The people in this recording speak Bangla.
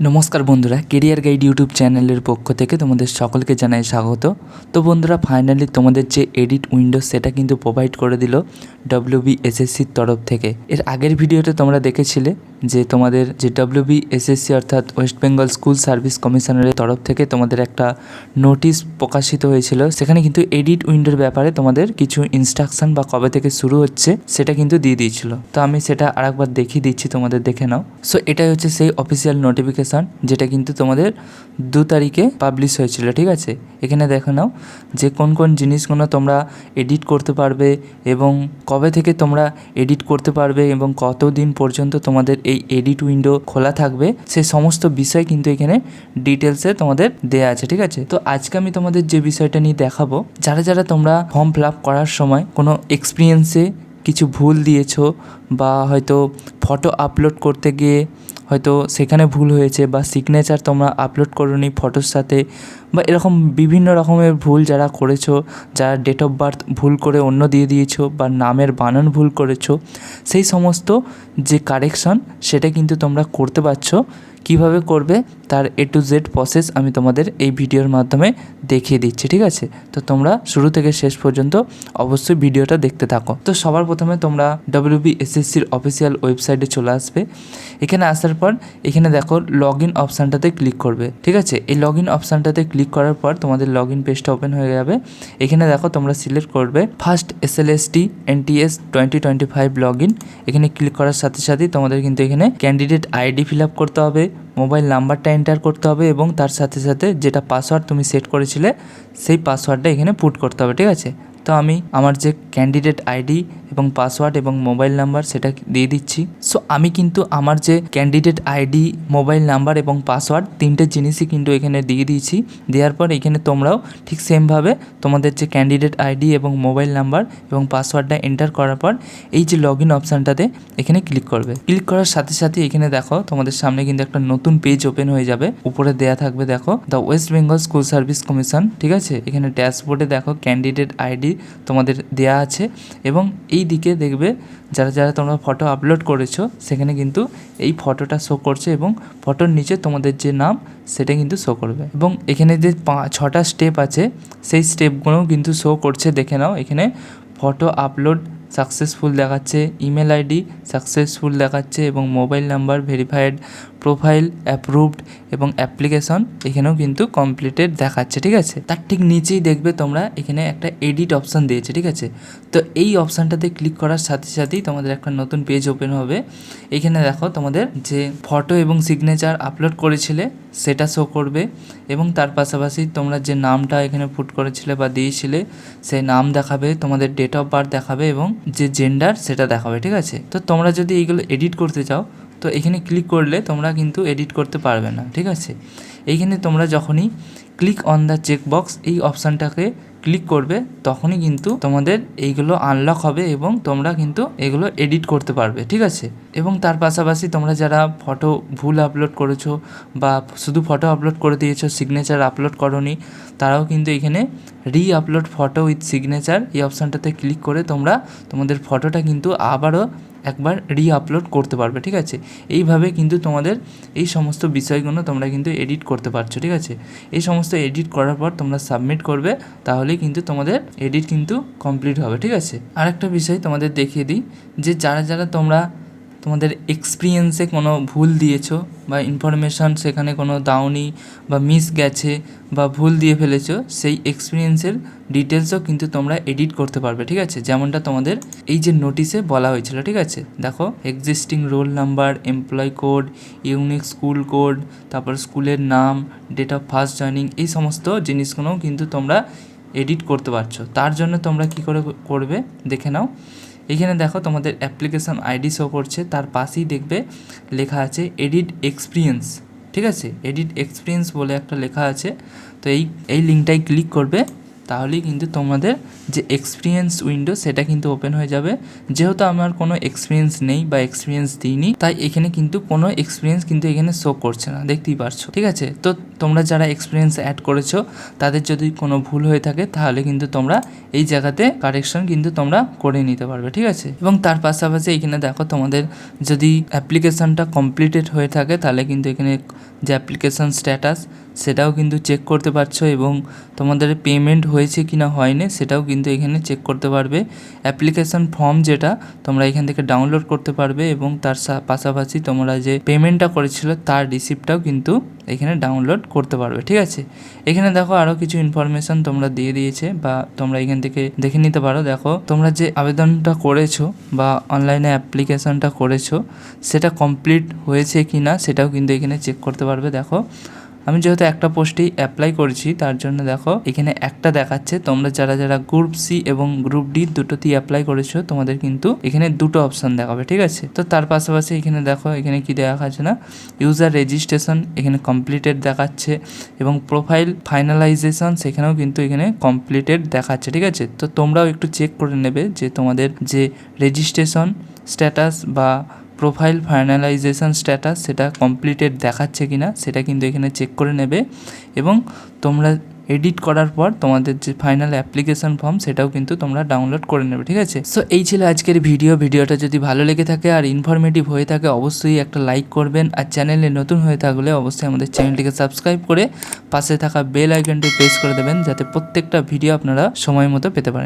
নমস্কার বন্ধুরা, কেরিয়ার গাইড ইউটিউব চ্যানেলের পক্ষ থেকে তোমাদের সকলকে জানাই স্বাগত। তো বন্ধুরা, ফাইনালি তোমাদের যে এডিট উইন্ডোজ সেটা কিন্তু প্রোভাইড করে দিল WBSSCর তরফ থেকে। এর আগের ভিডিওতে তোমরা দেখেছিলে যে তোমাদের যে WBSSC অর্থাৎ ওয়েস্ট বেঙ্গল স্কুল সার্ভিস কমিশনারের তরফ থেকে তোমাদের একটা নোটিশ প্রকাশিত হয়েছিল। সেখানে কিন্তু এডিট উইন্ডোর ব্যাপারে তোমাদের কিছু ইনস্ট্রাকশন বা কবে থেকে শুরু হচ্ছে সেটা কিন্তু দিয়ে দিয়েছিল। তো আমি সেটা আরেকবার দেখিয়ে দিচ্ছি, তোমাদের দেখে নাও। সো এটাই হচ্ছে সেই অফিসিয়াল নোটিফিকেশন যেটা কিন্তু তোমাদের 2 তারিখে পাবলিশ হয়েছিল। ঠিক আছে, এখানে দেখে নাও যে কোন কোন জিনিসগুলো তোমরা এডিট করতে পারবে এবং কবে থেকে তোমরা এডিট করতে পারবে এবং কতদিন পর্যন্ত তোমাদের এই এডিট উইন্ডো খোলা থাকবে, সে সমস্ত বিষয় কিন্তু এখানে ডিটেলসে তোমাদের দেয়া আছে। ঠিক আছে, তো আজকে আমি তোমাদের যে বিষয়টা নিয়ে দেখাবো, যারা যারা তোমরা ফর্ম ফিল আপ করার সময় কোনো এক্সপিরিয়েন্সে কিছু ভুল দিয়েছো বা হয়তো ফটো আপলোড করতে গিয়ে হয়তো সেখানে ভুল হয়েছে বা সিগনেচার তোমরা আপলোড করোনি ফটোর সাথে, বা এরকম বিভিন্ন রকমের ভুল যারা করেছো, যারা ডেট অফ বার্থ ভুল করে অন্য দিয়ে দিয়েছো বা নামের বানান ভুল করেছো, সেই সমস্ত যে কারেকশন সেটা কিন্তু তোমরা করতে পারছো। কিভাবে করবে তার A to Z প্রসেস আমি তোমাদের এই ভিডিওর মাধ্যমে দেখিয়ে দিচ্ছি। ঠিক আছে, তো তোমরা শুরু থেকে শেষ পর্যন্ত অবশ্যই ভিডিওটা দেখতে থাকো। তো সবার প্রথমে তোমরা WBSSCর অফিসিয়াল ওয়েবসাইটে চলে আসবে। এখানে আসার পর এখানে দেখো লগ ইন অপশানটাতে ক্লিক করবে। ঠিক আছে, এই লগ ইন অপশানটাতে ক্লিক করার পর তোমাদের লগ ইন পেজটা ওপেন হয়ে যাবে। এখানে দেখো তোমরা সিলেক্ট করবে first SLST NTS 2025 log in. এখানে ক্লিক করার সাথে সাথেই তোমাদের কিন্তু এখানে ক্যান্ডিডেট আইডি ফিল আপ করতে হবে, মোবাইল নাম্বারটা এন্টার করতে হবে এবং তার সাথে সাথে যেটা পাসওয়ার্ড তুমি সেট করেছিলে সেই পাসওয়ার্ডটা এখানে পুট করতে হবে। ঠিক আছে, তো আমি আমার যে ক্যান্ডিডেট আইডি এবং পাসওয়ার্ড এবং মোবাইল নাম্বার সেটা দিয়ে দিচ্ছি। সো আমি কিন্তু আমার যে ক্যান্ডিডেট আইডি, মোবাইল নাম্বার এবং পাসওয়ার্ড তিনটে জিনিসই কিন্তু এখানে দিয়ে দিয়েছি। দেওয়ার পর এখানে তোমরাও ঠিক সেমভাবে তোমাদের যে ক্যান্ডিডেট আইডি এবং মোবাইল নাম্বার এবং পাসওয়ার্ডটা এন্টার করার পর এই যে লগ ইন অপশানটাতে এখানে ক্লিক করবে। ক্লিক করার সাথে সাথে এখানে দেখো তোমাদের সামনে কিন্তু একটা নতুন পেজ ওপেন হয়ে যাবে। উপরে দেয়া থাকবে দেখো the West Bengal school service commission. ঠিক আছে, এখানে ড্যাশবোর্ডে দেখো ক্যান্ডিডেট আইডি তোমাদের দেয়া আছে এবং এই দিকে দেখবে যারা যারা তোমরা ফটো আপলোড করেছো সেখানে কিন্তু এই ফটোটা শো করছে এবং ফটোর নিচে তোমাদের যে নাম সেটা কিন্তু শো করবে এবং এখানে যে 6টা স্টেপ আছে সেই স্টেপগুলোও কিন্তু শো করছে। দেখে নাও, এখানে ফটো আপলোড সাকসেসফুল দেখাচ্ছে, ইমেল আইডি সাকসেসফুল দেখাচ্ছে এবং mobile number verified, profile approved এবং অ্যাপ্লিকেশন এখানেও কিন্তু কমপ্লিটেড দেখাচ্ছে। ঠিক আছে, তার ঠিক নিচেই দেখবে তোমরা এখানে একটা এডিট অপশান দিয়েছে। ঠিক আছে, তো এই অপশানটাতে ক্লিক করার সাথে সাথেই তোমাদের একটা নতুন পেজ ওপেন হবে। এখানে দেখো তোমাদের যে ফটো এবং সিগনেচার আপলোড করেছিলে সেটা শো করবে এবং তার পাশাপাশি তোমরা যে নামটা এখানে পুট করেছিলে বা দিয়েছিলে সেই নাম দেখাবে, তোমাদের ডেট অফ বার্থ দেখাবে এবং যে জেন্ডার সেটা দেখাবে। ঠিক আছে, তো তোমরা যদি এইগুলো এডিট করতে চাও তো এখানে ক্লিক করলে তোমরা কিন্তু এডিট করতে পারবে না। ঠিক আছে, এইখানে তোমরা যখনই ক্লিক অন দ্য চেকবক্স এই অপশানটাকে ক্লিক করবে তখনই কিন্তু তোমাদের এইগুলো আনলক হবে এবং তোমরা কিন্তু এগুলো এডিট করতে পারবে। ঠিক আছে, এবং তার পাশাপাশি তোমরা যারা ফটো ভুল আপলোড করেছো বা শুধু ফটো আপলোড করে দিয়েছো, সিগনেচার আপলোড করোনি, তারাও কিন্তু এখানে আপলোড ফটো উইথ সিগনেচার এই অপশানটাতে ক্লিক করে তোমরা তোমাদের ফটোটা কিন্তু আবারও একবার আপলোড করতে পারবে। ঠিক আছে, এইভাবে কিন্তু তোমাদের এই সমস্ত বিষয়গুলো তোমরা কিন্তু এডিট করতে পারছো। ঠিক আছে, এই সমস্ত এডিট করার পর তোমরা সাবমিট করবে, তাহলেই কিন্তু তোমাদের এডিট কিন্তু কমপ্লিট হবে। ঠিক আছে, আরেকটা বিষয় তোমাদের দেখিয়ে দিই যে যারা যারা তোমরা তোমাদের এক্সপিরিয়েন্সে কোনো ভুল দিয়েছো বা ইনফরমেশান সেখানে কোনো দাওনি বা মিস গেছে বা ভুল দিয়ে ফেলেছো, সেই এক্সপিরিয়েন্সের ডিটেলসও কিন্তু তোমরা এডিট করতে পারবে। ঠিক আছে, যেমনটা তোমাদের এই যে নোটিশে বলা হয়েছিল। ঠিক আছে, দেখো existing roll number, employ code, unique school code, তারপর স্কুলের নাম, ডেট অফ ফার্স্ট জয়নিং, এই সমস্ত জিনিসগুলোও কিন্তু তোমরা এডিট করতে পারছো। তার জন্য তোমরা কি করে করবে দেখে নাও। এখানে দেখো তোমাদের অ্যাপ্লিকেশন আইডি শো করছে, তার পাশেই দেখবে লেখা আছে এডিট এক্সপিরিয়েন্স। ঠিক আছে, এডিট এক্সপিরিয়েন্স বলে একটা লেখা আছে। তো এই লিঙ্কটাই ক্লিক করবে, তাহলেই কিন্তু তোমাদের যে এক্সপিরিয়েন্স উইন্ডো সেটা কিন্তু ওপেন হয়ে যাবে। যেহেতু আমার কোনো এক্সপিরিয়েন্স নেই বা এক্সপিরিয়েন্স দিইনি, তাই এখানে কিন্তু কোনো এক্সপিরিয়েন্স কিন্তু এখানে শো করছে না, দেখতেই পারছো। ঠিক আছে, তো তোমরা যারা এক্সপিরিয়েন্স অ্যাড করেছো তাদের যদি কোনো ভুল হয়ে থাকে তাহলে কিন্তু তোমরা এই জায়গাতে কারেকশন কিন্তু তোমরা করে নিতে পারবে। ঠিক আছে, এবং তার পাশাপাশি এখানে দেখো তোমাদের যদি অ্যাপ্লিকেশনটা কমপ্লিটেড হয়ে থাকে তাহলে কিন্তু এখানে যে অ্যাপ্লিকেশন স্ট্যাটাস সেটাও কিন্তু চেক করতে পারছো, এবং তোমাদের পেমেন্ট হয়েছে কি না হয়নি সেটাও কিন্তু এখানে চেক করতে পারবে। অ্যাপ্লিকেশন ফর্ম যেটা তোমরা এখান থেকে ডাউনলোড করতে পারবে, এবং তার পাশাপাশি তোমরা যে পেমেন্টটা করেছিল তার রিসিপ্টটাও কিন্তু এখানে ডাউনলোড করতে পারবে। ঠিক আছে, এখানে দেখো আরও কিছু ইনফরমেশন তোমরা দিয়ে দিয়েছে বা তোমরা এখান থেকে দেখে নিতে পারো। দেখো তোমরা যে আবেদনটা করেছো বা অনলাইনে অ্যাপ্লিকেশনটা করেছো সেটা কমপ্লিট হয়েছে কি না সেটাও কিন্তু এখানে চেক করতে পারবে। দেখো আমি যেহেতু একটা পোস্টেই অ্যাপ্লাই করেছি তার জন্য দেখো এখানে একটা দেখাচ্ছে। তোমরা যারা যারা গ্রুপ সি এবং গ্রুপ ডি দুটোতেই অ্যাপ্লাই করেছো তোমাদের কিন্তু এখানে দুটো অপশান দেখাবে। ঠিক আছে, তো তার পাশাপাশি এখানে দেখো এখানে কি দেখাচ্ছে না, ইউজার রেজিস্ট্রেশন এখানে কমপ্লিটেড দেখাচ্ছে, এবং প্রোফাইল ফাইনালাইজেশন সেখানেও কিন্তু এখানে কমপ্লিটেড দেখাচ্ছে। ঠিক আছে, তো তোমরাও একটু চেক করে নেবে যে তোমাদের যে রেজিস্ট্রেশন স্ট্যাটাস বা প্রোফাইল ফাইনালাইজেশন স্ট্যাটাস সেটা কমপ্লিটেড দেখাচ্ছে কি না সেটা কিন্তু এখানে চেক করে নেবে, এবং তোমরা এডিট করার পর তোমাদের যে ফাইনাল অ্যাপ্লিকেশন ফর্ম সেটাও কিন্তু তোমরা ডাউনলোড করে নেবে। ঠিক আছে, সো এই ছিল আজকের ভিডিওটা যদি ভালো লেগে থাকে আর ইনফরমেটিভ হয়ে থাকে অবশ্যই একটা লাইক করবেন, আর চ্যানেলে নতুন হয়ে থাকলে অবশ্যই আমাদের চ্যানেলটিকে সাবস্ক্রাইব করে পাশে থাকা বেল আইকনটি প্রেস করে দেবেন যাতে প্রত্যেকটা ভিডিও আপনারা সময় মতো পেতে পারেন।